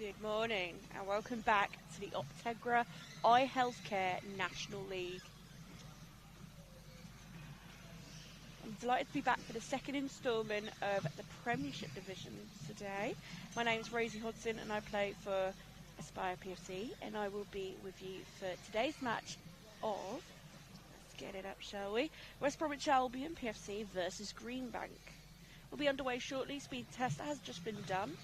Good morning and welcome back to the Optegra Eye Healthcare National League. I'm delighted to be back for the second instalment of the Premiership division today. My name is Rosie Hodson and I play for Aspire PFC, and I will be with you for today's match of, let's get it up shall we, Bromwich Albion PFC versus Greenbank. We'll be underway shortly. Speed test has just been done.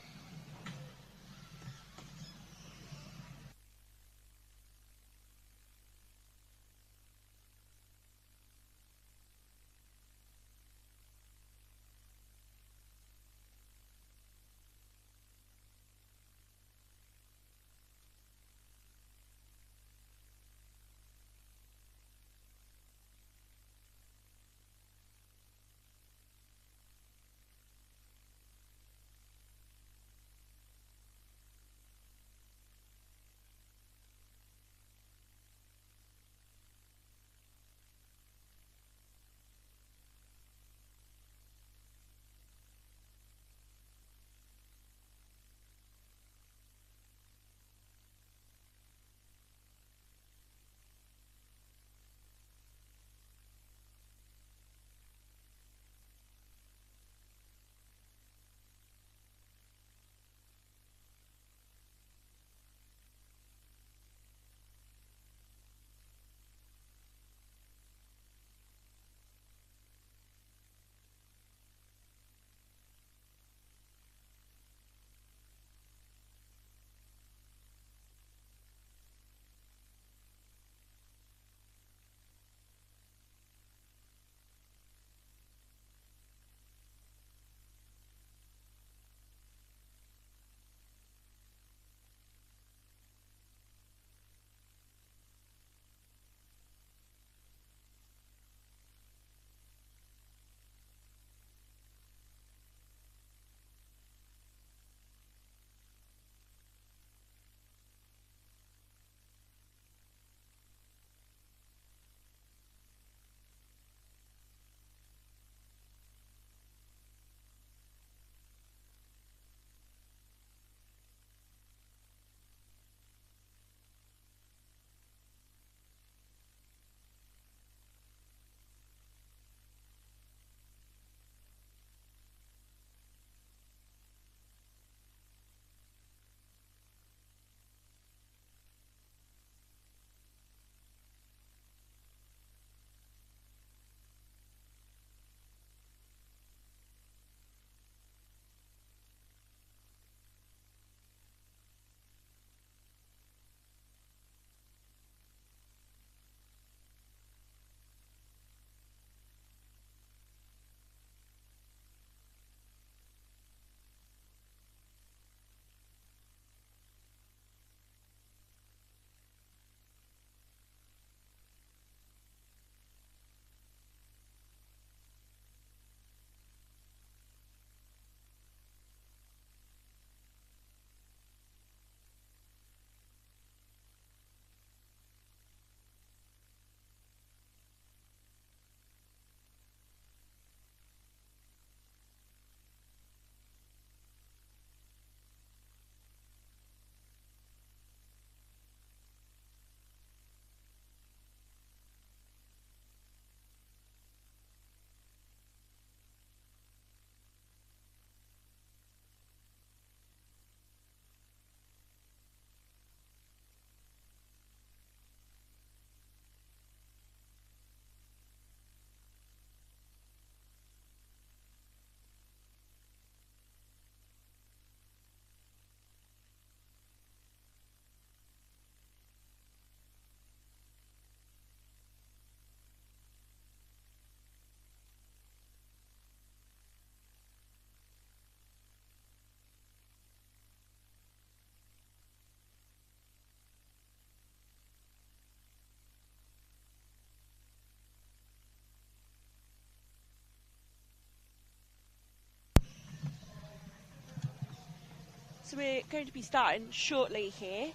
So we're going to be starting shortly here.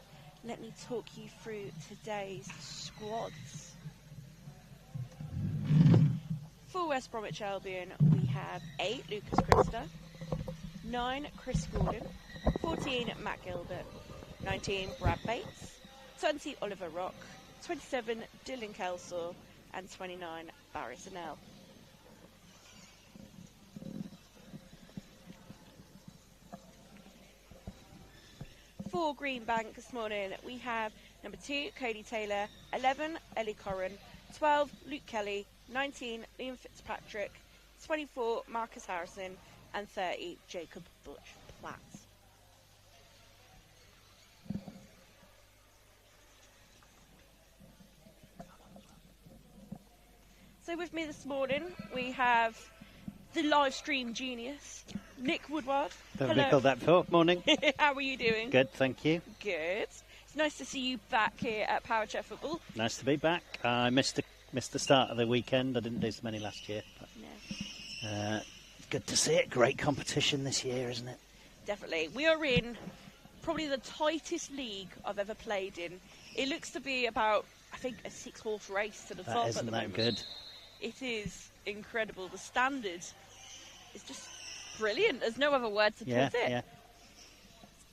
Let me talk you through today's squads. For West Bromwich Albion, we have 8 Lucas Christer, 9 Chris Gordon, 14, Matt Gilbert. 19, Brad Bates. 20, Oliver Rock. 27, Dylan Kelsaw. And 29, Barry Sennell. For Greenbank this morning, we have number 2, Cody Taylor. 11, Ellie Corrin. 12, Luke Kelly. 19, Liam Fitzpatrick. 24, Marcus Harrison. And 30, Jacob Butch-Platt. So with me this morning, we have the live stream genius, Nick Woodward. Don't nickel that before. Morning. How are you doing? Good, thank you. Good. It's nice to see you back here at Power Chair Football. Nice to be back. I missed the start of the weekend. I didn't do so many last year. But, Yeah. good to see it. Great competition this year, isn't it? Definitely. We are in probably the tightest league I've ever played in. It looks to be about, I think, a 6-horse race to the top at the moment. Isn't that good? It is incredible. The standard is just brilliant. There's no other word to put it. Yeah.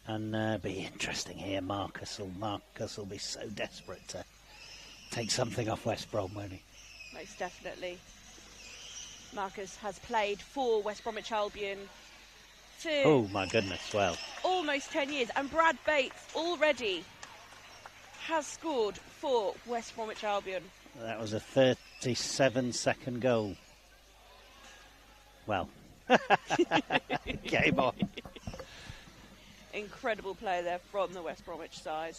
And be interesting here. Marcus will be so desperate to take something off West Brom, won't he? Most definitely. Marcus has played for West Bromwich Albion for Oh my goodness! Well, almost 10 years, and Brad Bates already has scored for West Bromwich Albion. that was a 37-second goal. Well, game on. Incredible play there from the West Bromwich side.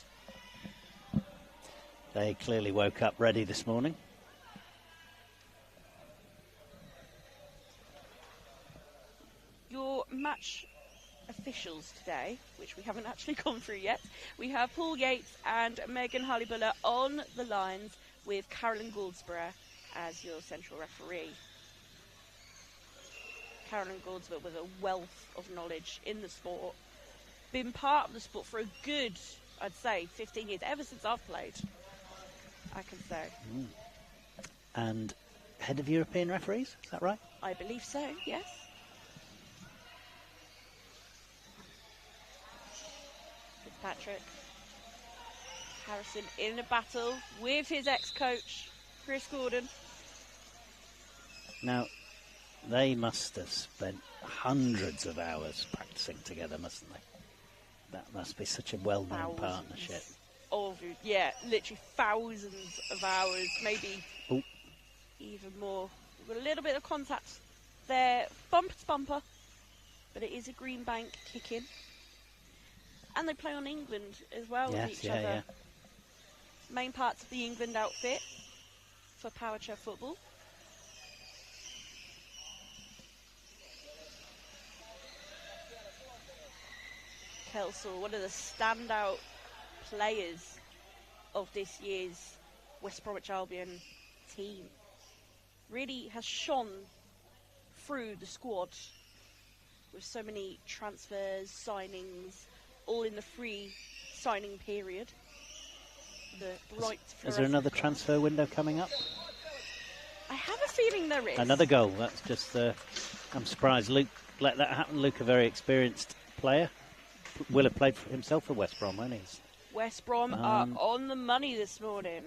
They clearly woke up ready this morning. Your match officials today, which we haven't actually gone through yet, we have Paul Yates and Megan Harley-Buller on the lines with Carolyn Goldsborough as your central referee. Carolyn Goldsborough with a wealth of knowledge in the sport. Been part of the sport for a good, I'd say, 15 years, ever since I've played, I can say. And head of European referees, is that right? I believe so, yes. Fitzpatrick. Harrison in a battle with his ex-coach, Chris Gordon. Now, they must have spent hundreds of hours practicing together, mustn't they? That must be such a well-known partnership. Yeah, literally thousands of hours, maybe even more. We've got a little bit of contact there, bumper to bumper, but it is a Greenbank kick-in. And they play on England as well with each other. Yeah. Main parts of the England outfit for Power Chair Football. Kelsaw, one of the standout players of this year's West Bromwich Albion team. Really has shone through the squad with so many transfers, signings, all in the free signing period. The bright Is there another transfer window coming up? I have a feeling there is. Another goal. That's just, I'm surprised Luke let that happen. Luke, a very experienced player, will have played for himself for West Brom, won't he? West Brom are on the money this morning.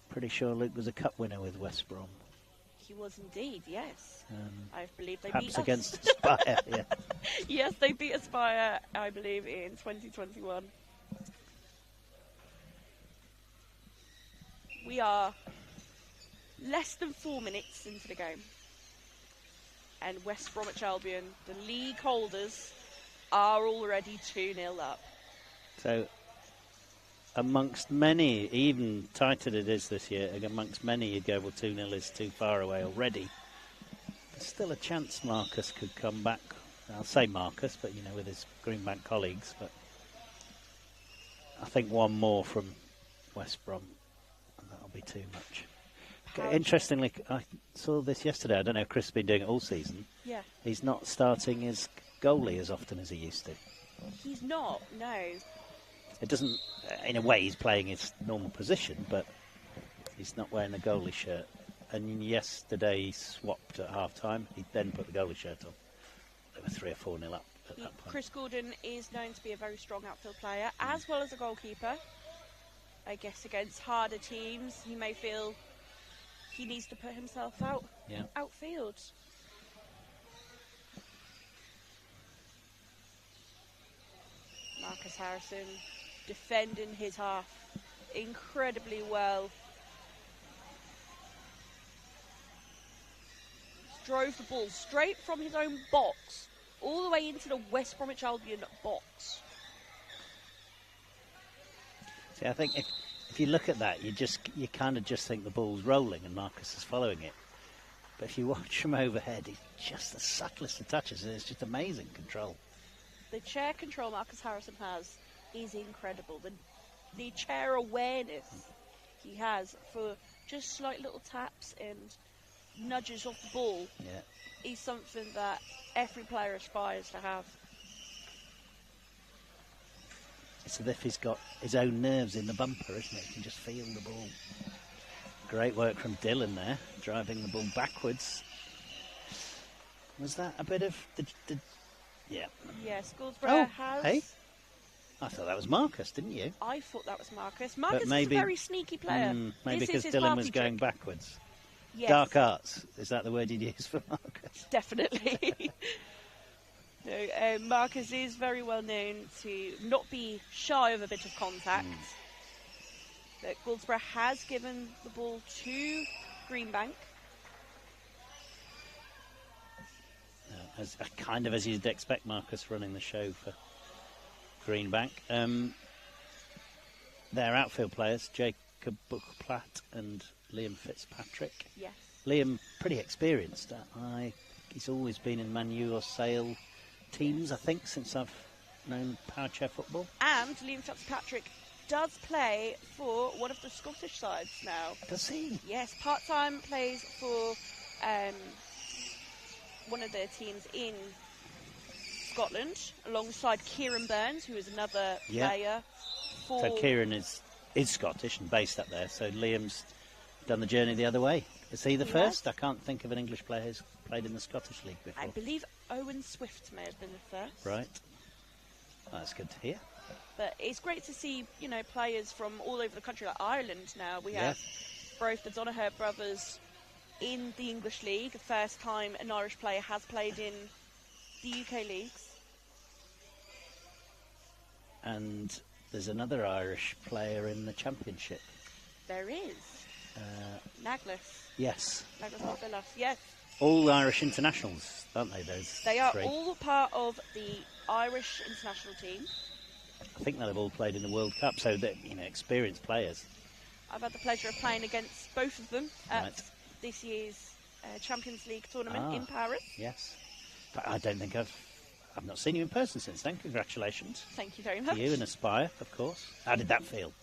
Pretty sure Luke was a cup winner with West Brom. He was indeed, yes. I believe they beat Perhaps us. against Aspire, yeah. Yes, they beat Aspire, I believe, in 2021. We are less than 4 minutes into the game. And West Bromwich Albion, the league holders, are already 2-0 up. So, amongst many, even tighter it is this year, amongst many you'd go, well, 2-0 is too far away already. There's still a chance Marcus could come back. I'll say Marcus, but, you know, with his Greenbank colleagues. But I think one more from West Brom, and that'll be too much. Interestingly, I saw this yesterday. I don't know if Chris has been doing it all season. Yeah. He's not starting his goalie as often as he used to. He's not, no. It doesn't, in a way, he's playing his normal position, but he's not wearing the goalie shirt. And yesterday he swapped at half-time. He then put the goalie shirt on. They were 3 or 4-0 up at that point. Chris Gordon is known to be a very strong outfield player, as well as a goalkeeper. I guess against harder teams, he may feel he needs to put himself outfield. Marcus Harrison defending his half incredibly well. Drove the ball straight from his own box all the way into the West Bromwich Albion box. See, I think if you look at that, you kind of just think the ball's rolling and Marcus is following it. But if you watch from overhead, it's just the subtlest of touches, and it's just amazing control. The chair control Marcus Harrison has is incredible. The chair awareness he has for just slight little taps and nudges off the ball is something that every player aspires to have. It's as if he's got his own nerves in the bumper, isn't it? You can just feel the ball. Great work from Dylan there, driving the ball backwards. Was that a bit of the yeah. Yes, Goldsborough has. Hey? I thought that was Marcus, didn't you? I thought that was Marcus. Marcus is a very sneaky player. Maybe this because Dylan was going backwards. Yes. Dark arts, is that the word you'd use for Marcus? Definitely. No, Marcus is very well known to not be shy of a bit of contact. But Goldsborough has given the ball to Greenbank. As you'd expect, Marcus running the show for Greenbank. Their outfield players, Jacob Buckplatt and Liam Fitzpatrick. Yes. Liam, pretty experienced. He's always been in Man U or Sale teams, I think, since I've known power chair football. And Liam Fitzpatrick does play for one of the Scottish sides now. Does he? Yes, part-time plays for one of their teams in Scotland, alongside Kieran Burns, who is another player. So Kieran is Scottish and based up there, so Liam's done the journey the other way. Is he the first? I can't think of an English player who's played in the Scottish League before. I believe Owen Swift may have been the first. Right. That's good to hear. But it's great to see, players from all over the country, like Ireland now. We have both the Donoghue brothers in the English League. The first time an Irish player has played in the UK leagues. And there's another Irish player in the Championship. There is. Naglis. Yes. Naglis Marvellas, yes. All Irish internationals, aren't they, those They are three? all part of the Irish international team. I think they'll have all played in the World Cup, so they're experienced players. I've had the pleasure of playing against both of them at this year's Champions League tournament in Paris. Yes. But I don't think I've not seen you in person since then. Congratulations. Thank you very much. To you and Aspire, of course. How did that feel?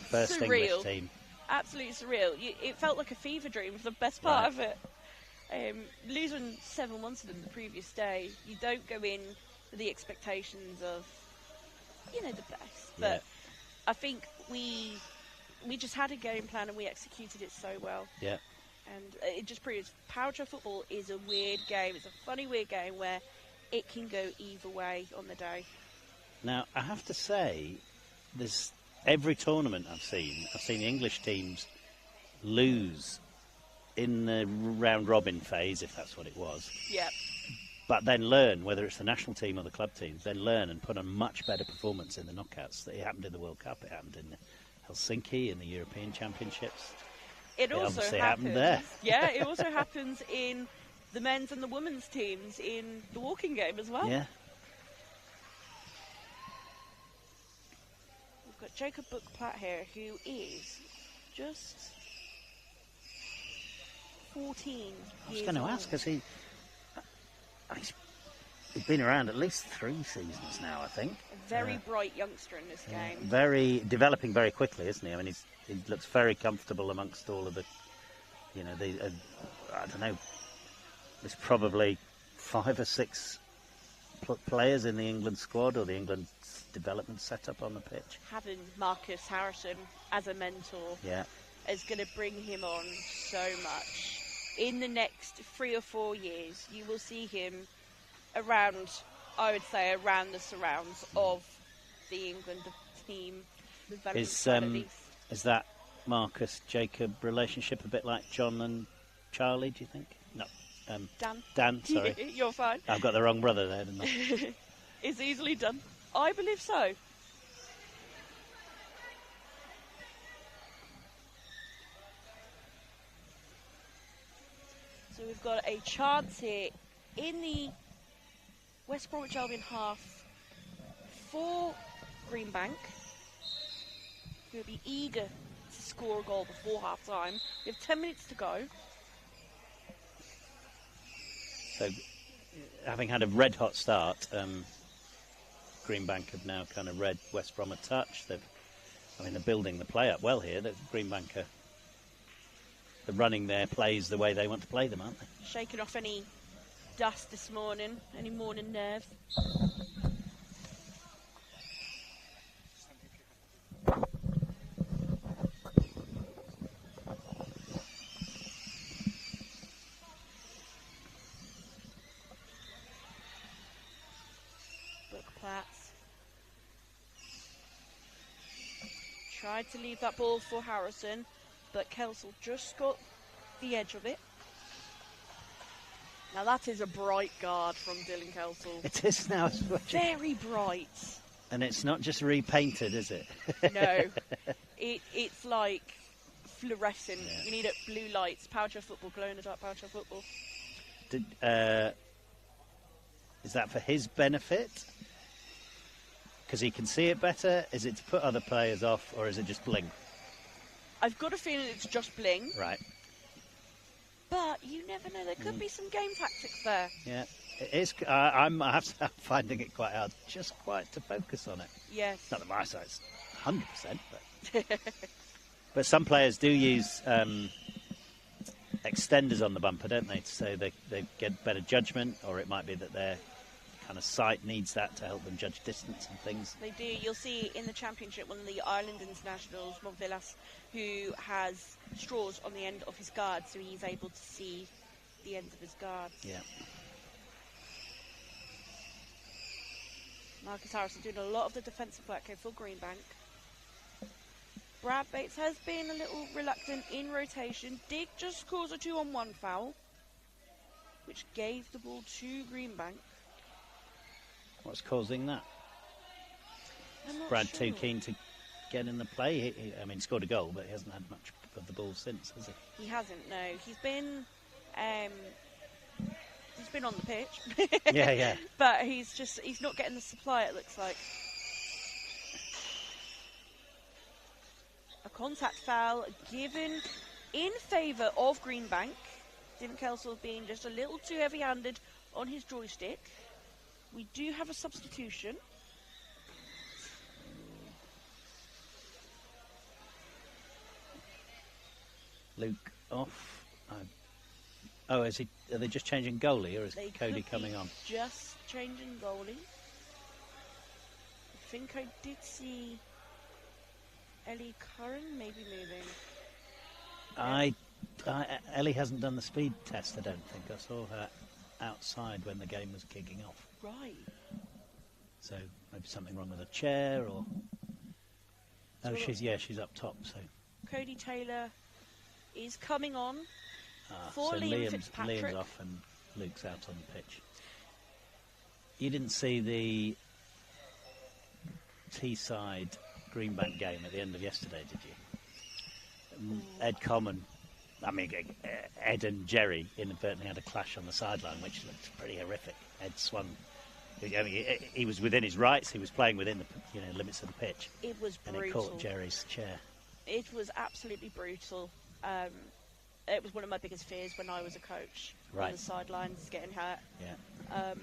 First surreal. English team. Absolutely surreal. It felt like a fever dream for the best part of it. Losing 7-1 to them the previous day, you don't go in with the expectations of, the best. But I think we just had a game plan and we executed it so well. Yeah. And it just proves power chair football is a weird game. It's a funny, weird game where it can go either way on the day. Now, I have to say, there's every tournament I've seen the English teams lose in the round-robin phase, if that's what it was. Yeah. But then learn, whether it's the national team or the club teams, then learn and put on much better performance in the knockouts. It happened in the World Cup, it happened in Helsinki, in the European Championships. It also obviously happened there. Yeah, it also happens in the men's and the women's teams in the walking game as well. Yeah. We've got Jacob Buckplatt here, who is just 14 years I was going to ask, because he's been around at least 3 seasons now, I think. A very bright youngster in this game. Developing very quickly, isn't he? I mean, he looks very comfortable amongst all of the, I don't know, there's probably 5 or 6 players in the England squad or the England development setup on the pitch. Having Marcus Harrison as a mentor is going to bring him on so much. In the next 3 or 4 years, you will see him around I would say around the surrounds of the England team development Is side at least. is that Marcus-Jacob relationship a bit like John and Charlie, do you think? No. Dan, sorry. You're fine. I've got the wrong brother there, didn't I? It's easily done. I believe so. So we've got a chance here in the West Bromwich Albion half for Greenbank, who will be eager to score a goal before half-time. We have 10 minutes to go. So, having had a red-hot start, Greenbank have now kind of read West Brom a touch. They're building the play up well here. Greenbank are running their plays the way they want to play them, aren't they? Shaking off any dust this morning, any morning nerves. Bookplats. Tried to leave that ball for Harrison, but Kelsall just got the edge of it. Now that is a bright guard from Dylan Kelsall. It is now. Very bright. And it's not just repainted, is it? No. It's like fluorescent. Yeah. You need it blue lights. Power chair football, glow in the dark power chair football. Is that for his benefit? Because he can see it better? Is it to put other players off, or is it just bling? I've got a feeling it's just bling. Right. But you never know. There could be some game tactics there. Yeah, it is. I'm finding it quite hard just quite to focus on it. Yes. Not that my side's 100%, but but some players do use extenders on the bumper, don't they? So they get better judgment, or it might be that their kind of sight needs that to help them judge distance and things. They do. You'll see in the Championship one of the Ireland internationals, Monvillas, who has straws on the end of his guard, so he's able to see the ends of his guards. Yeah. Marcus Harrison doing a lot of the defensive work here for Greenbank. Brad Bates has been a little reluctant in rotation. Did just cause a 2-on-1 foul, which gave the ball to Greenbank. What's causing that? I'm not Brad sure. too keen to get in the play. He scored a goal, but he hasn't had much of the ball since, has he? He hasn't, no. He's been on the pitch. Yeah. But he's not getting the supply, it looks like. A contact foul given in favour of Greenbank. Dylan Kelsall being just a little too heavy-handed on his joystick. We do have a substitution. Luke off. Are they just changing goalie, or is They Cody could coming be on? Just changing goalie. I think I did see Ellie Curran maybe moving. Ellie hasn't done the speed test, I don't think. I saw her outside when the game was kicking off. Right. So maybe something wrong with a chair, or... So she's up top, so... Cody Taylor is coming on so for Liam Fitzpatrick. Liam's off and Luke's out on the pitch. You didn't see the Teesside Greenbank game at the end of yesterday, did you? Ed Common, Ed and Jerry inadvertently had a clash on the sideline, which looked pretty horrific. Ed swung. He was within his rights. He was playing within the limits of the pitch. It was brutal. And it caught Jerry's chair. It was absolutely brutal. It was one of my biggest fears when I was a coach. Right. On the sidelines, getting hurt. Yeah.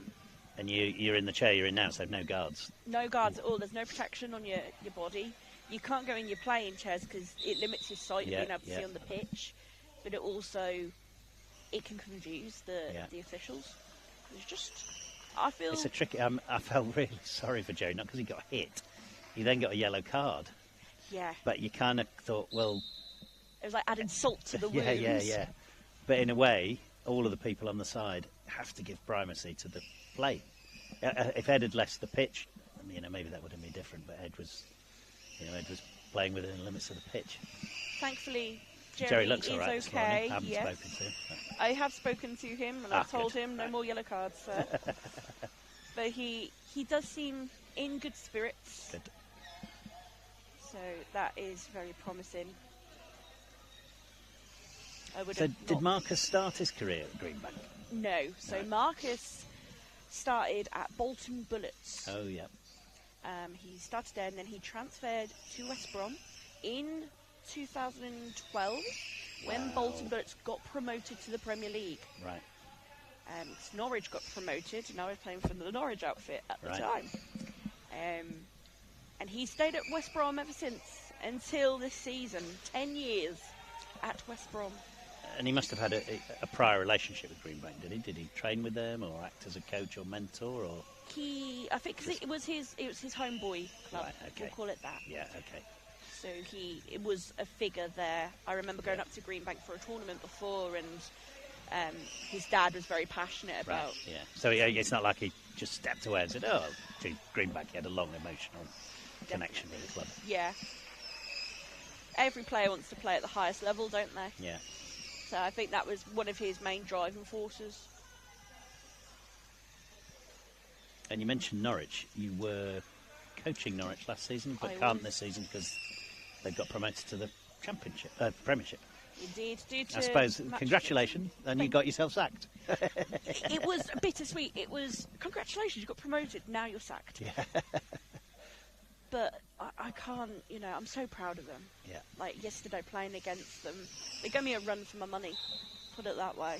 And you're in the chair you're in now, so no guards. No guards at all. There's no protection on your body. You can't go in your playing chairs because it limits your sight of being able to see on the pitch. But it can confuse the officials. It's just, I feel... It's a tricky... I felt really sorry for Jerry, not because he got hit. He then got a yellow card. Yeah. But you kind of thought, well... It was like adding salt to the wounds. Yeah. But in a way, all of the people on the side have to give primacy to the play. If Ed had left the pitch, maybe that would have been different. But Ed was playing within the limits of the pitch. Thankfully, Jerry looks is all right this morning. okay. I haven't Yes. spoken to him. I have spoken to him, and I've told Good. him no Right. more yellow cards, sir. But he does seem in good spirits. Good. So that is very promising. So did Marcus start his career at Greenbank? No. So No. Marcus started at Bolton Bullets. Oh, yeah. He started there, and then he transferred to West Brom in 2012 when Wow. Bolton Bullets got promoted to the Premier League. Right. Norwich got promoted, and I was playing for the Norwich outfit at the Right. time. And he stayed at West Brom ever since, until this season. 10 years at West Brom. And he must have had a prior relationship with Greenbank, did he? Did he train with them or act as a coach or mentor? Or I think 'cause it was his homeboy club. Right, okay. We'll call it that. Yeah, okay. So it was a figure there. I remember going up to Greenbank for a tournament before, and his dad was very passionate about. Right, yeah. So it's not like he just stepped away and said, "Oh, to Greenbank." He had a long emotional connection with the club. Yeah. Every player wants to play at the highest level, don't they? Yeah. So I think that was one of his main driving forces. And you mentioned Norwich. You were coaching Norwich last season, but I can't was. this season because they've got promoted to the Championship, Premiership. Indeed, due to I suppose. match- Congratulations, and you got yourself sacked. It was bittersweet. It was congratulations, you got promoted. Now you're sacked. Yeah. But I can't. I'm so proud of them. Yeah. Like yesterday, playing against them, they gave me a run for my money. Put it that way.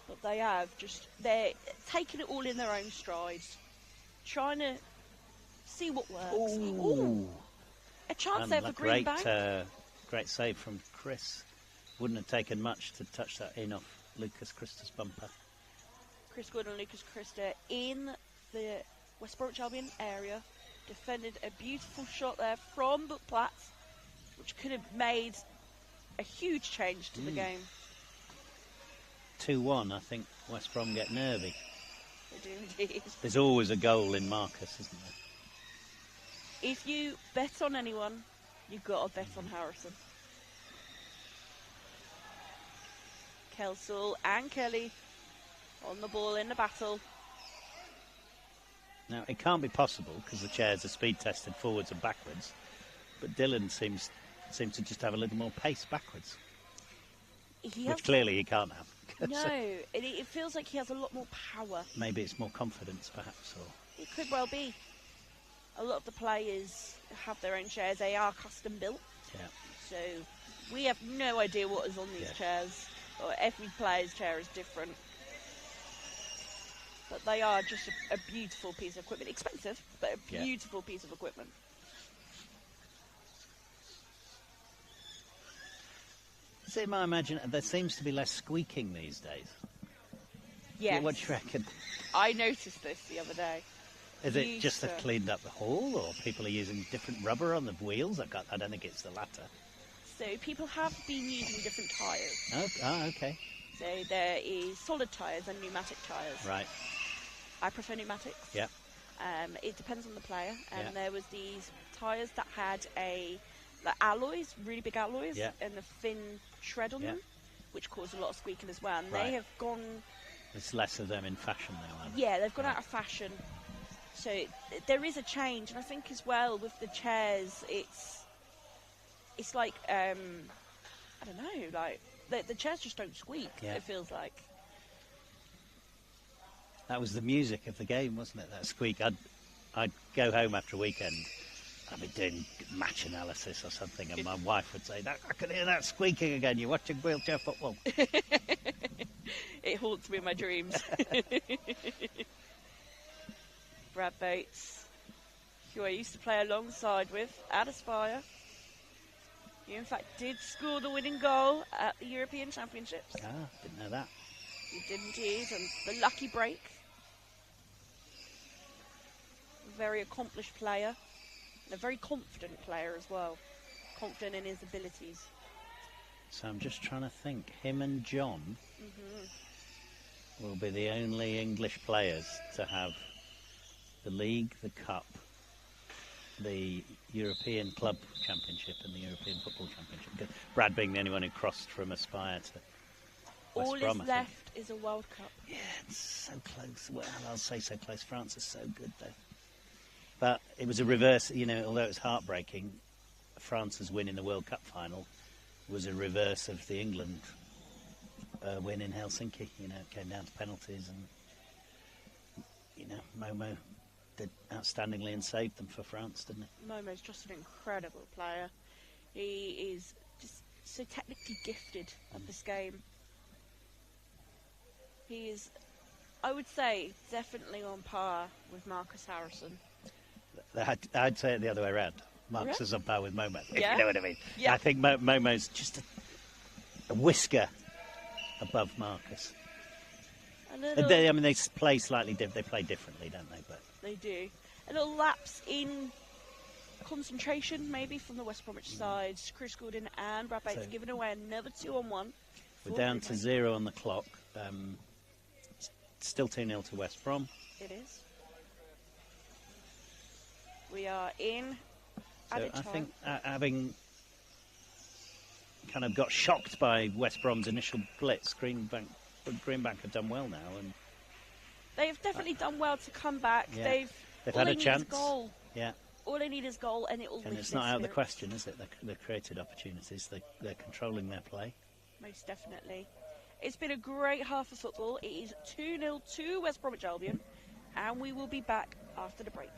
But they're taking it all in their own strides, trying to see what works. Ooh. A chance there for Greenbank. Great save from Chris. Wouldn't have taken much to touch that in off Lucas Christa's bumper. Chris Gordon and Lucas Christa in the West Bromwich Albion area defended a beautiful shot there from Platz, which could have made a huge change to the game. 2-1, I think West Brom get nervy. They do indeed. There's always a goal in Marcus, isn't there? If you bet on anyone, you've got to bet on Harrison. Kelsall and Kelly on the ball in the battle. Now, it can't be possible because the chairs are speed tested forwards and backwards, but Dylan seems to just have a little more pace backwards, which clearly he can't have. No, it feels like he has a lot more power. Maybe it's more confidence, perhaps, or It could well be. A lot of the players have their own chairs. They are custom built. yeah. So we have no idea what is on these Yeah. chairs. Or every player's chair is different. But they are just a beautiful piece of equipment. Expensive, but a Yeah. beautiful piece of equipment. See, I imagine there seems to be less squeaking these days. Yes. What do you reckon? I noticed this the other day. Is it Used just to. they've cleaned up the hall, or people are using different rubber on the wheels? I don't think it's the latter. So people have been using different tyres. Okay. So there is solid tyres and pneumatic tyres. Right. I prefer pneumatics. Yeah. It depends on the player. And Yeah. there was these tyres that had the alloys, really big alloys, Yeah. and a thin shred on Yeah. them, which caused a lot of squeaking as well. And Right. they have gone, There's less of them in fashion now, aren't there? yeah, they've gone Right. out of fashion. So there is a change. And I think as well with the chairs, it's like, I don't know, like the chairs just don't squeak, Yeah. it feels like. That was the music of the game, wasn't it? That squeak. I'd go home after a weekend. I'd be doing match analysis or something, and my wife would say, "I can hear that squeaking again. You're watching wheelchair football." It haunts me in my dreams. Brad Bates, who I used to play alongside with at Aspire. He in fact did score the winning goal at the European Championships. Didn't know that. He did indeed, and the lucky break. A very accomplished player, and a very confident player as well. Confident in his abilities. So I'm just trying to think. Him and John will be the only English players to have the League, the Cup, the European Club Championship and the European Football Championship. Brad being the only one who crossed from Aspire to West Brom, All is left is a World Cup. Yeah, it's so close. Well, I'll say so close. France is so good, though. But it was a reverse, although it was heartbreaking, France's win in the World Cup final was a reverse of the England win in Helsinki. It came down to penalties and, Momo did outstandingly and saved them for France, didn't he? Momo's just an incredible player. He is just so technically gifted at this game. He is, I would say, definitely on par with Marcus Harrison. I'd say it the other way around. Marcus Yeah? is on par with Momo, if Yeah? you know what I mean. Yeah. I think Momo's just a whisker above Marcus. A little, They play slightly different. They play differently, don't they? But they do. A little lapse in concentration, maybe, from the West Bromwich side. Chris Gordon and Brad Bates giving away another 2-on-1. we're down to 0 on the clock. Still 2-0 to West Brom. It is. We are in added I time. think having kind of got shocked by West Brom's initial blitz, Greenbank have done well now, and They've definitely done well to come back. Yeah. They've had all a they need chance. is goal. Yeah, All they need is goal, and it will. and it's not out of the question, is it? They've created opportunities. They're controlling their play. Most definitely. It's been a great half of football. It is 2-0 to West Bromwich Albion, and we will be back after the break.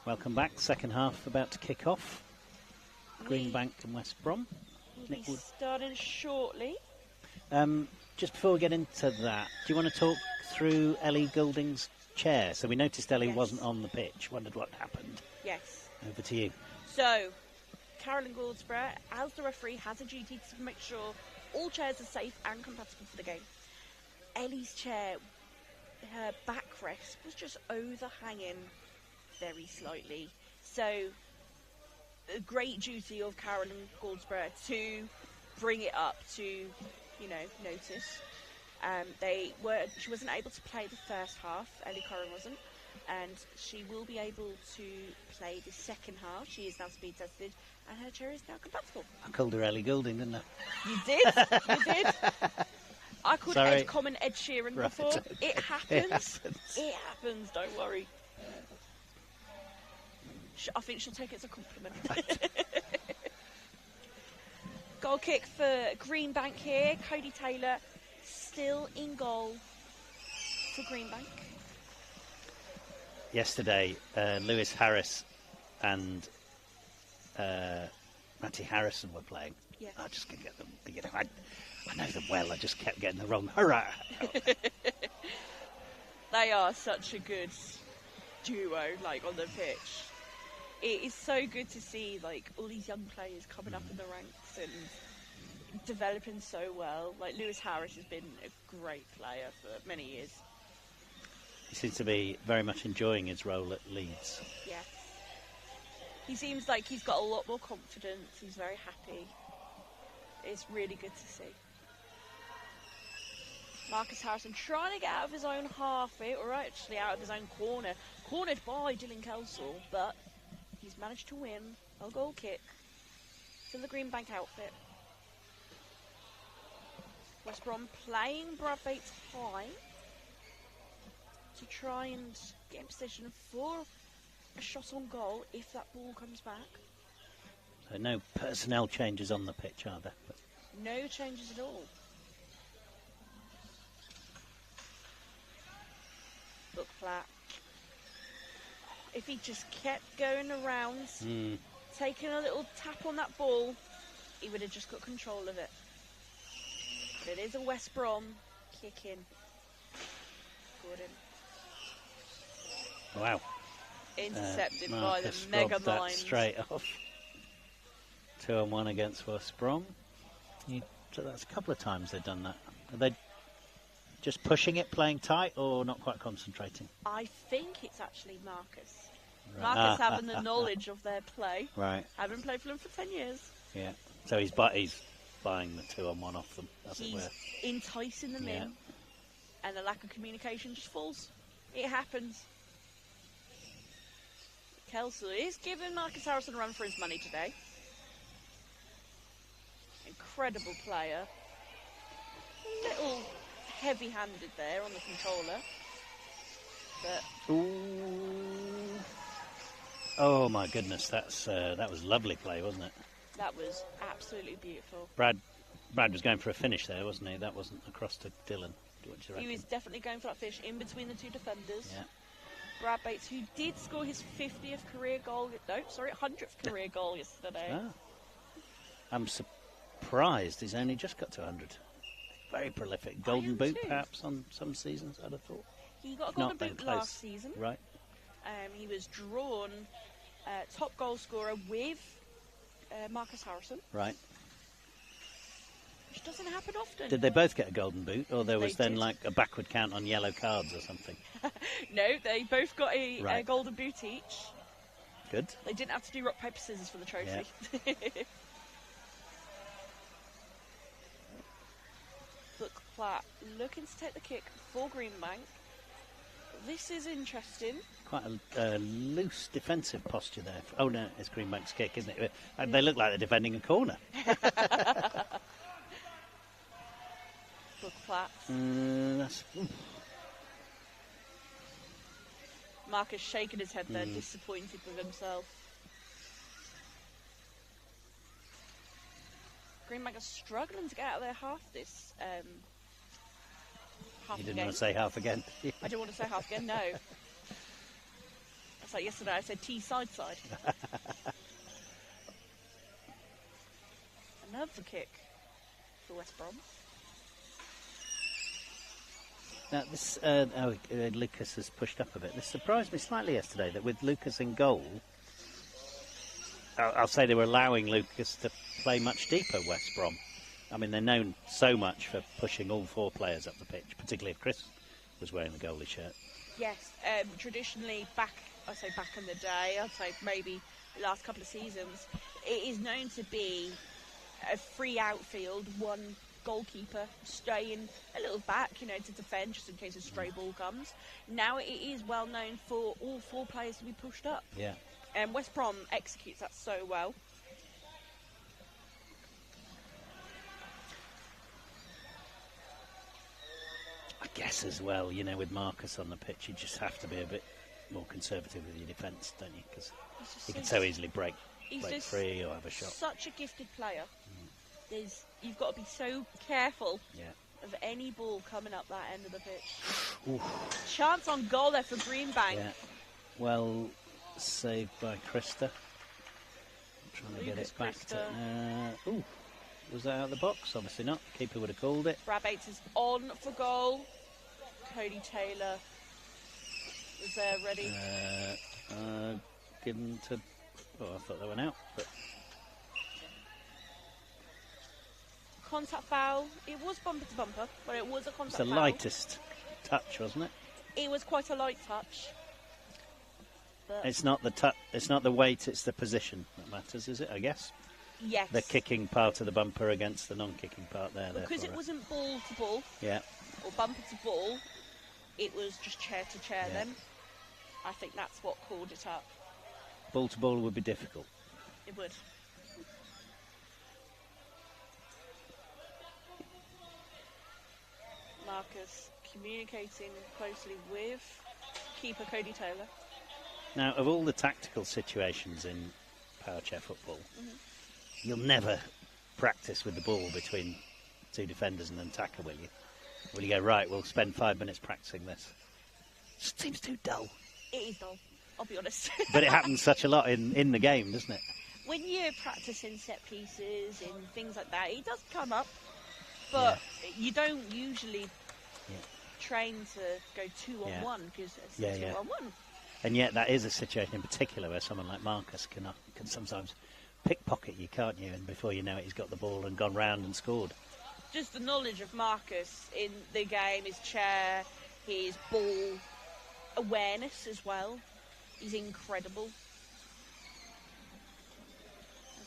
Welcome back. Second half about to kick off. Greenbank and West Brom. We'll be starting shortly. Just before we get into that, do you want to talk through Ellie Goulding's chair? So we noticed Ellie wasn't on the pitch. Wondered what happened. Yes. Over to you. So, Carolyn Goldsborough, as the referee, has a duty to make sure all chairs are safe and compatible for the game. Ellie's chair, her backrest was just overhanging very slightly. So, a great duty of Carolyn Goldsborough to bring it up to, notice. She wasn't able to play the first half, Ellie Corrin wasn't, and she will be able to play the second half. She is now speed tested, and her chair is now compatible. I called her Ellie Goulding, didn't I? You did? You did? I called Sorry. Ed Common Ed Sheeran Right, before. okay. It happens. It happens, don't worry. I think she'll take it as a compliment. Goal kick for Greenbank here. Cody Taylor still in goal for Greenbank. Yesterday, Lewis Harris and Matty Harrison were playing. Yeah. I just couldn't get them. I know them well. I just kept getting the wrong. Hurrah! They are such a good duo, on the pitch. It is so good to see, all these young players coming up in the ranks and developing so well. Lewis Harris has been a great player for many years. He seems to be very much enjoying his role at Leeds. Yeah. He seems like he's got a lot more confidence. He's very happy. It's really good to see. Marcus Harrison trying to get out of his own half here, or actually out of his own corner. Cornered by Dylan Kelsall, but he's managed to win a goal kick for the Greenbank outfit. West Brom playing Brad Bates high to try and get in position for a shot on goal if that ball comes back. So no personnel changes on the pitch, are there? But no changes at all. Look flat. If he just kept going around, taking a little tap on that ball, he would have just got control of it. But it is a West Brom kick in. Gordon. wow. Intercepted by the Marcus Mega robbed that Minds. straight off. 2-on-1 against West Brom. So that's a couple of times they've done that. Are they just pushing it, playing tight, or not quite concentrating? I think it's actually Marcus. Right. Marcus having the knowledge of their play. Right. Having played for them for 10 years. Yeah. So he's buying the 2-on-1 off them, as it He's were. enticing them in. And the lack of communication just falls. It happens. Kelsall is giving Marcus Harrison a run for his money today. Incredible player. A little heavy-handed there on the controller. But Ooh. Oh my goodness, that was lovely play, wasn't it? that was absolutely beautiful. Brad was going for a finish there, wasn't he? That wasn't across to Dylan. What do you He reckon? was definitely going for that fish in between the two defenders. Yeah. Brad Bates, who did score his 50th career goal, 100th career goal yesterday. Ah. I'm surprised he's only just got to 100. Very prolific. Golden boot, too. perhaps, on some seasons, I'd have thought. He got a If not, golden then boot close. last season. Right. He was drawn top goal scorer with Marcus Harrison, Right. which doesn't happen often. Did they both get a golden boot, or there was They then did. like a backward count on yellow cards or something? No, they both got a Right. golden boot each. Good. They didn't have to do rock, paper, scissors for the trophy. Look, Platt looking to take the kick for Greenbank. This is interesting. Quite a loose defensive posture there. Oh no, it's Greenbank's kick, isn't it? They look like they're defending a corner. Look, Platt. Marcus shaking his head there, disappointed with himself. Greenbank are struggling to get out of their half this half You the didn't game. want to say half again. I don't want to say half again, no. It's like yesterday I said T side. Another kick for West Brom. Now, this Lucas has pushed up a bit. This surprised me slightly yesterday that with Lucas in goal, I'll say they were allowing Lucas to play much deeper, West Brom. I mean, they're known so much for pushing all 4 players up the pitch, particularly if Chris was wearing the goalie shirt. Yes, traditionally back in the day, I'd say maybe the last couple of seasons, it is known to be a free outfield, one goalkeeper staying a little back, to defend just in case a stray ball comes. Now it is well known for all 4 players to be pushed up. Yeah. And West Brom executes that so well. I guess as well, with Marcus on the pitch, you just have to be a bit more conservative with your defence, don't you? Because he can so easily break free or have a shot. Such a gifted player. You've got to be so careful of any ball coming up that end of the pitch. Oof. Chance on goal there for Greenbank. Yeah. Well saved by Krista. Trying to get it back to... was that out of the box? Obviously not. Keeper would have called it. Brad Bates is on for goal. Cody Taylor is there ready. Given to... Oh, I thought that went out, but... Contact foul. It was bumper to bumper, but it was a contact foul. It's the lightest touch, wasn't it? It was quite a light touch. But it's not the weight, it's the position that matters, is it, I guess? Yes. The kicking part of the bumper against the non-kicking part there. Because it wasn't ball to ball. Yeah. Or bumper to ball. It was just chair to chair then. I think that's what called it up. Ball to ball would be difficult. It would. Marcus communicating closely with keeper Cody Taylor. Now, of all the tactical situations in power chair football, you'll never practice with the ball between 2 defenders and an attacker, will you? Will you go, right, we'll spend 5 minutes practicing this? It seems too dull. It is dull, I'll be honest. But it happens such a lot in the game, doesn't it? When you're practicing set pieces and things like that, it does come up. But you don't usually train to go 2-on-1 because it's 2-on-1. And yet that is a situation in particular where someone like Marcus can sometimes pickpocket you, can't you? And before you know it, he's got the ball and gone round and scored. Just the knowledge of Marcus in the game, his chair, his ball awareness as well, is incredible.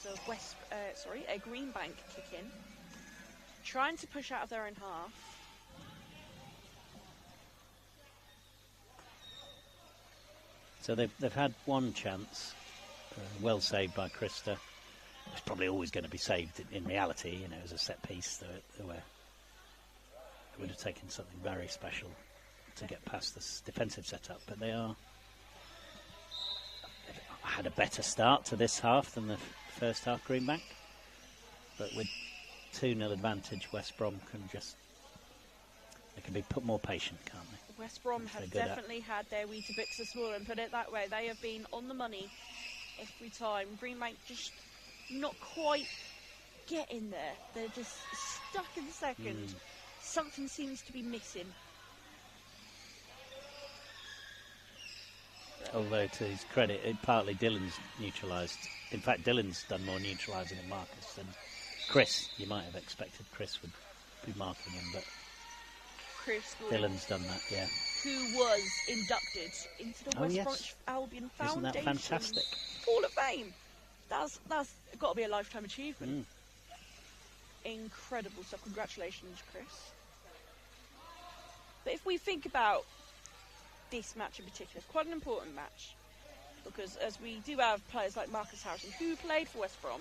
There's a Greenbank kick in. Trying to push out of their own half. So they've had one chance, well saved by Krista. It's probably always going to be saved in reality, as a set piece. It would have taken something very special to get past this defensive setup. But they've had a better start to this half than the first half, Greenbank. But with 2-0 advantage, West Brom they can be put more patient, can't they? West Brom have definitely had their Weetabix this morning, put it that way. They have been on the money every time. Greenbank just not quite getting there. They're just stuck in second. Something seems to be missing. Although, to his credit, partly Dylan's neutralised. In fact, Dylan's done more neutralising than Marcus than Chris. You might have expected Chris would be marking him, but Chris Dylan's done that, yeah. Who was inducted into the Bromwich Albion Isn't that fantastic? Hall of Fame. That's got to be a lifetime achievement. Incredible stuff. Congratulations, Chris. But if we think about this match in particular, it's quite an important match because as we do have players like Marcus Harrison who played for West Brom,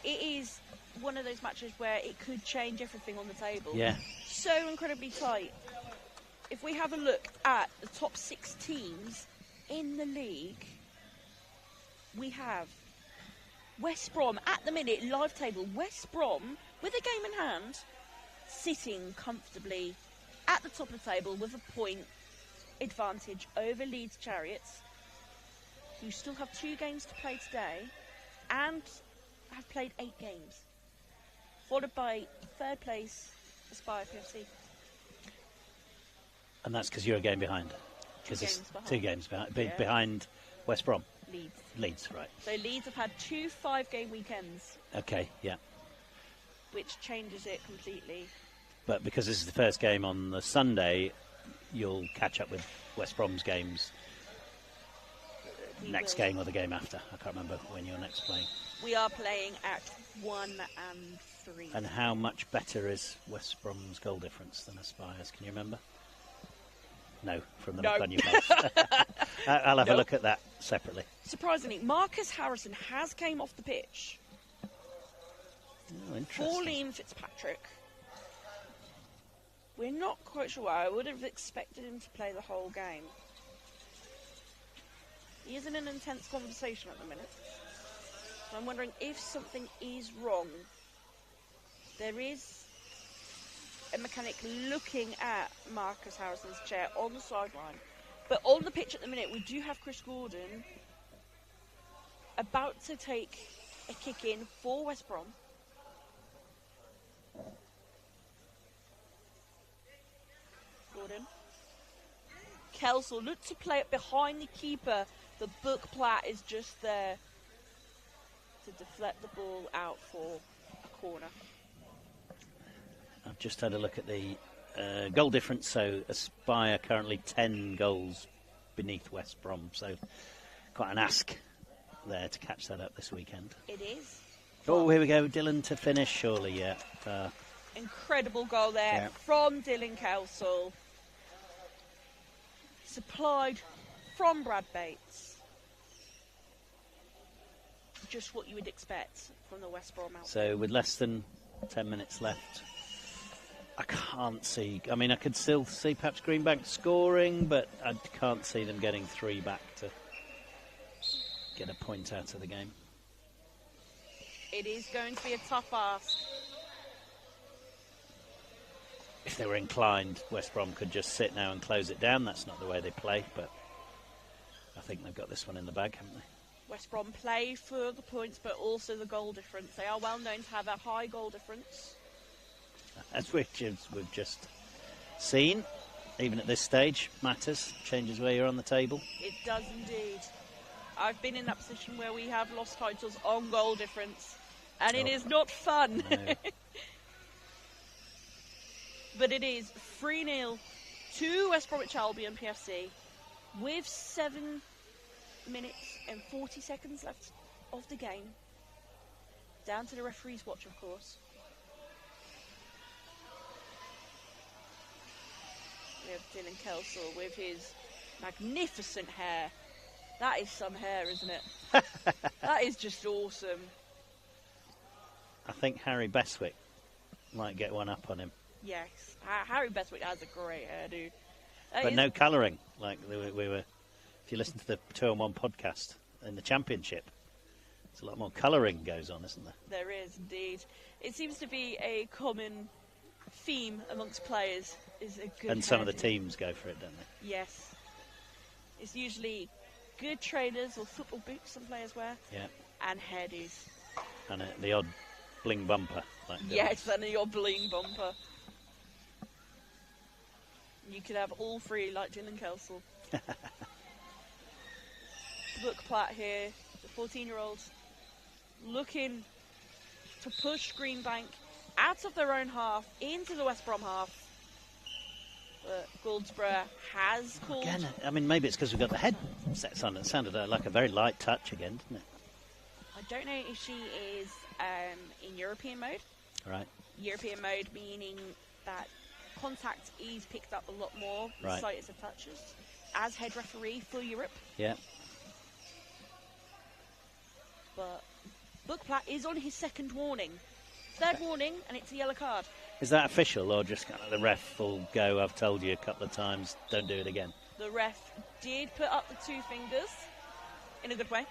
it is one of those matches where it could change everything on the table. Yeah. So incredibly tight. If we have a look at the top 6 teams in the league, we have West Brom at the minute, live table, West Brom with a game in hand, sitting comfortably at the top of the table with a point advantage over Leeds Chariots. who still have 2 games to play today and have played 8 games, followed by third place Aspire PFC. And that's because you're a game behind. 2 games behind. 2 games behind. Yeah. Behind West Brom. Leeds, right. So Leeds have had 2 5-game weekends. Okay, yeah. Which changes it completely. But because this is the first game on the Sunday, you'll catch up with West Brom's games next game or the game after. I can't remember when you're next playing. We are playing at 1 and 3. And how much better is West Brom's goal difference than Aspire's? Can you remember? No, from the look on your face. I'll have a look at that separately. Surprisingly, Marcus Harrison has came off the pitch Oh, interesting. for Liam Fitzpatrick. We're not quite sure why. I would have expected him to play the whole game. He is in an intense conversation at the minute. So I'm wondering if something is wrong. There is a mechanic looking at Marcus Harrison's chair on the sideline. But on the pitch at the minute, we do have Chris Gordon about to take a kick in for West Brom. Gordon. Kelsall looked to play it behind the keeper. The book plat is just there to deflect the ball out for a corner. I've just had a look at the goal difference. So Aspire currently 10 goals beneath West Brom. So quite an ask there to catch that up this weekend. It is. Oh, here we go. Dylan to finish, surely, yeah. Incredible goal there from Dylan Kelsall. Supplied from Brad Bates. Just what you would expect from the West Brom outfit. So with less than 10 minutes left, I can't see. I mean, I could still see perhaps Greenbank scoring, but I can't see them getting 3 back to get a point out of the game. It is going to be a tough ask. If they were inclined, West Brom could just sit now and close it down. That's not the way they play, but I think they've got this one in the bag, haven't they? West Brom play for the points, but also the goal difference. They are well known to have a high goal difference. As we've just seen, even at this stage, matters, changes where you're on the table. It does indeed. I've been in that position where we have lost titles on goal difference, and it is not fun. No. But it is 3-0 to West Bromwich Albion PFC with 7 minutes and 40 seconds left of the game. Down to the referee's watch, of course. We have Dylan Kelsall with his magnificent hair. That is some hair, isn't it? That is just awesome. I think Harry Beswick might get one up on him. Yes, Harry Beswick has a great hairdo. But no colouring, like we were. If you listen to the 2-on-1 podcast in the Championship, there's a lot more colouring goes on, isn't there? There is indeed. It seems to be a common theme amongst players. Is a good. And some of the teams go for it, don't they? Yes. It's usually good trainers or football boots some players wear. Yeah. And hairdos. And the odd bling bumper. Like yes, and the odd bling bumper. You could have all 3 like Dylan Kelsall. Book plat here, the 14-year-old looking to push Greenbank out of their own half into the West Brom half. But Goldsborough has called... Again, I mean, maybe it's because we've got the headsets on. It sounded like a very light touch again, didn't it? I don't know if she is in European mode. Right. European mode meaning that contact is picked up a lot more, the slightest of touches, as head referee for Europe. Yeah. But Bookplat is on his 2nd warning. 3rd warning, and it's a yellow card. Is that official, or just kind of the ref will go, I've told you a couple of times, don't do it again? The ref did put up the 2 fingers in a good way.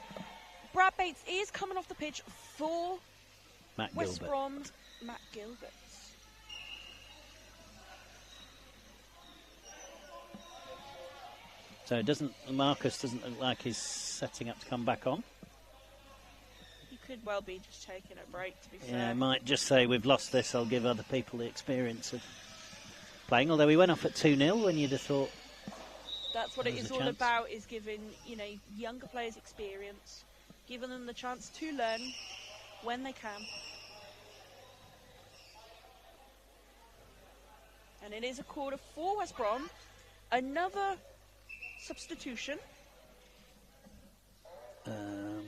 Brad Bates is coming off the pitch for West Brom's Matt Gilbert. So Marcus doesn't look like he's setting up to come back on. He could well be just taking a break, to be fair. Yeah, I might just say we've lost this. I'll give other people the experience of playing. Although he went off at 2-0 when you'd have thought. That's what it is all about, is giving, younger players experience, giving them the chance to learn when they can. And it is a quarter for West Brom. Another substitution. The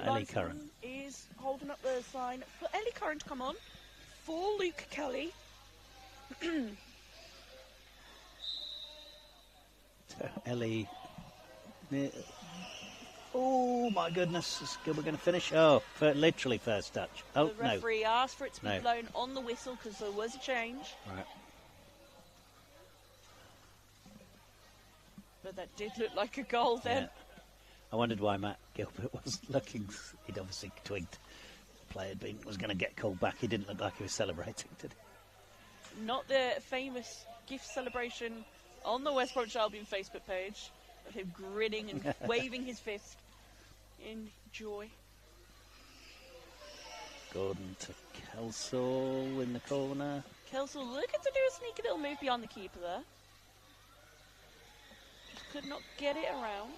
Ellie Curran is holding up the sign for Ellie Curran to come on for Luke Kelly. Ellie. Oh my goodness! Is Gilbert going to finish? Oh, literally first touch. Oh, the referee asked for it to be No. blown on the whistle because there was a change. Right. But that did look like a goal then. Yeah. I wondered why Matt Gilbert was looking. He'd obviously twigged the play was going to get called back. He didn't look like he was celebrating, did he? Not the famous gift celebration on the West Bromwich Albion Facebook page of him grinning and waving his fist in joy. Gordon to Kelsall in the corner. Kelsall looking to do a sneaky little move beyond the keeper there. Just could not get it around.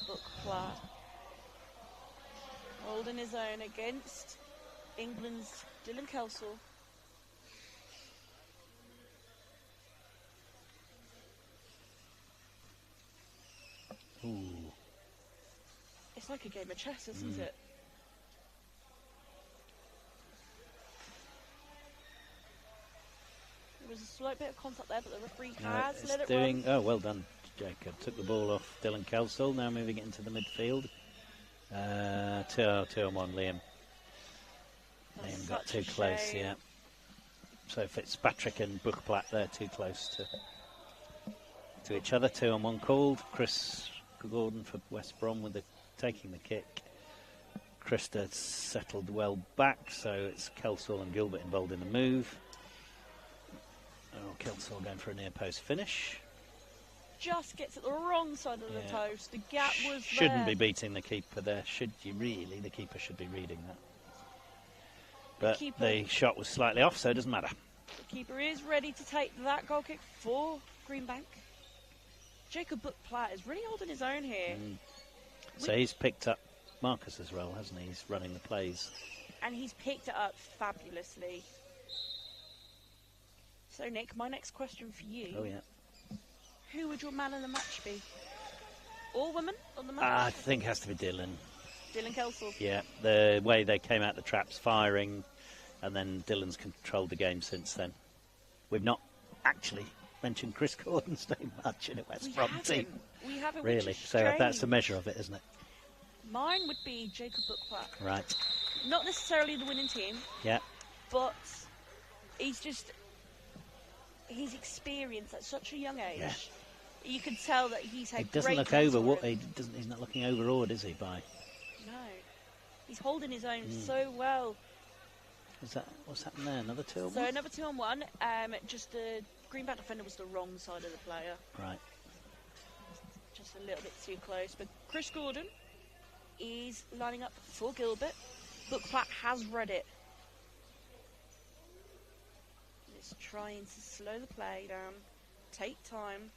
Buckplatt holding his own against England's Dylan Kelsall. Ooh. It's like a game of chess, isn't it? There was a slight bit of contact there, but the referee has let it run. Oh, well done, Jacob. Took the ball off Dylan Kelsall, now moving it into the midfield. 2-1, Liam. Liam got too close, yeah. So Fitzpatrick and Buchplatt, they're too close to each other. 2-1 called. Chris Gordon for West Brom with taking the kick. Krista settled well back, so it's Kelsall and Gilbert involved in the move. Oh, Kelsall going for a near post finish. Just gets at the wrong side of the post. The gap was Shouldn't be beating the keeper there, should you really? The keeper should be reading that. But the shot was slightly off, so it doesn't matter. The keeper is ready to take that goal kick for Greenbank. Jacob Buckplatt is really holding his own here. So he's picked up Marcus's role, hasn't he? He's running the plays. And he's picked it up fabulously. So, Nick, my next question for you. Oh, yeah. Who would your man of the match be? All women on the match? I think it has to be Dylan. Dylan Kelsall. Yeah, the way they came out the traps, firing, and then Dylan's controlled the game since then. We've not actually mentioned Chris Gordon's name much in a West Brom team. We haven't. Really, so that's the measure of it, isn't it? Mine would be Jacob Buckplatt. Right. Not necessarily the winning team. Yeah. But he's experienced at such a young age. Yeah. You can tell that he's had he's not looking overawed, is he, by? No. He's holding his own so well. What's happened there? Another 2-on-1? So another 2-on-1. Just the Greenbank defender was the wrong side of the player. Right. Just a little bit too close. But Chris Gordon is lining up for Gilbert. Buckplatt has read it. He's trying to slow the play down. Take time.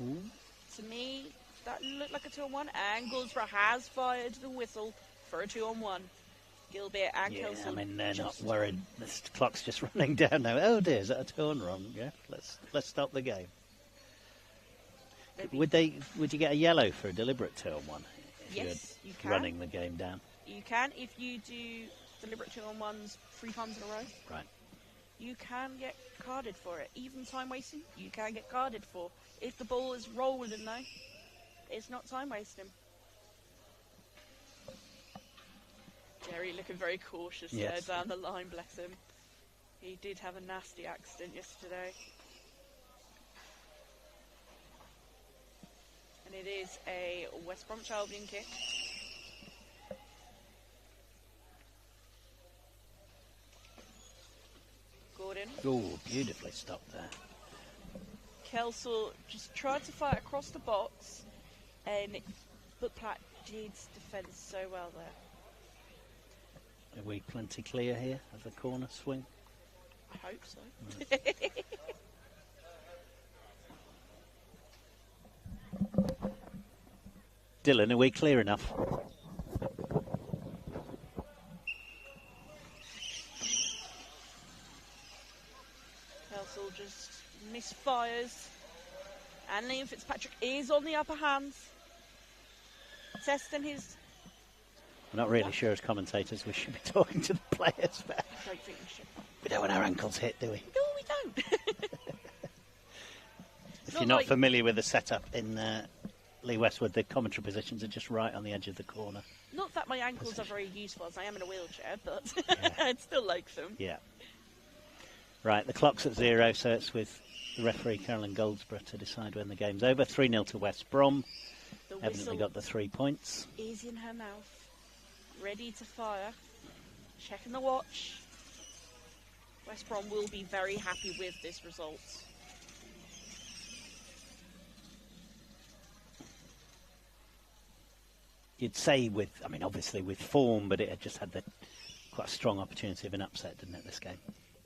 Ooh. To me, that looked like a 2-on-1, and Goldsborough has fired the whistle for a 2-on-1. Gilbert and Kelsall. I mean, they're not worried. The clock's just running down now. Oh dear, is that a turn wrong? Yeah, let's stop the game. Would you get a yellow for a deliberate 2-on-1? Yes, you can. Running the game down. You can if you do deliberate 2-on-1s 3 times in a row. Right. You can get carded for it. Even time wasting, you can get carded for. If the ball is rolling, though, it's not time wasting. Jerry looking very cautious there down the line, bless him. He did have a nasty accident yesterday. And it is a West Bromwich Albion kick. Oh, beautifully stopped there. Kelsall just tried to fight across the box, but Platt did defend so well there. Are we plenty clear here of the corner swing? I hope so. Dylan, are we clear enough? Kelsall just misfires. And Liam Fitzpatrick is on the upper hand. Testing his... We're not really sure as commentators we should be talking to the players, but I don't think we should. we don't want our ankles hit, do we? No, we don't. If you're not familiar with the setup in Lee Westwood, the commentary positions are just right on the edge of the corner. Not that my ankles are very useful, as I am in a wheelchair, but I'd still like them. Yeah. Right, the clock's at 0, so it's with the referee, Carolyn Goldsborough, to decide when the game's over. 3-0 to West Brom. Evidently got the 3 points. Is in her mouth. Ready to fire. Checking the watch. West Brom will be very happy with this result. You'd say with, I mean, obviously with form, but it had just had quite a strong opportunity of an upset, didn't it, this game?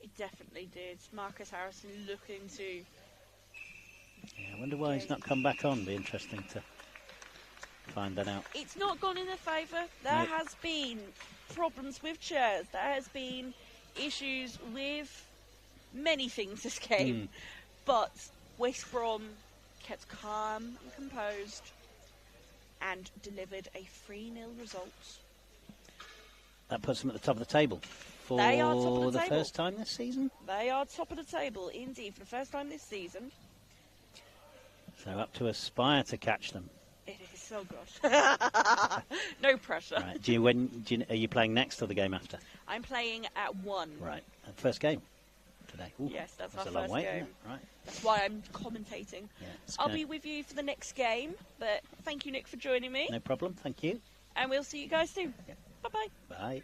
It definitely did. Marcus Harrison looking to... Yeah, I wonder why he's not come back on. Be interesting to find that out. It's not gone in their favour. There has been problems with chairs. There has been issues with many things this game. But West Brom kept calm and composed and delivered a 3-0 result. That puts them at the top of the table for they are top of the table. First time this season. They are top of the table, indeed, for the first time this season. So up to Aspire to catch them. It is, oh gosh. No pressure. Right. Are you playing next or the game after? I'm playing at 1. Right. First game today. Ooh, yes, that's a our long first wait, game. Right. That's why I'm commentating. Yeah, I'll be with you for the next game, but thank you, Nick, for joining me. No problem. Thank you. And we'll see you guys soon. Yeah. Bye-bye. Bye.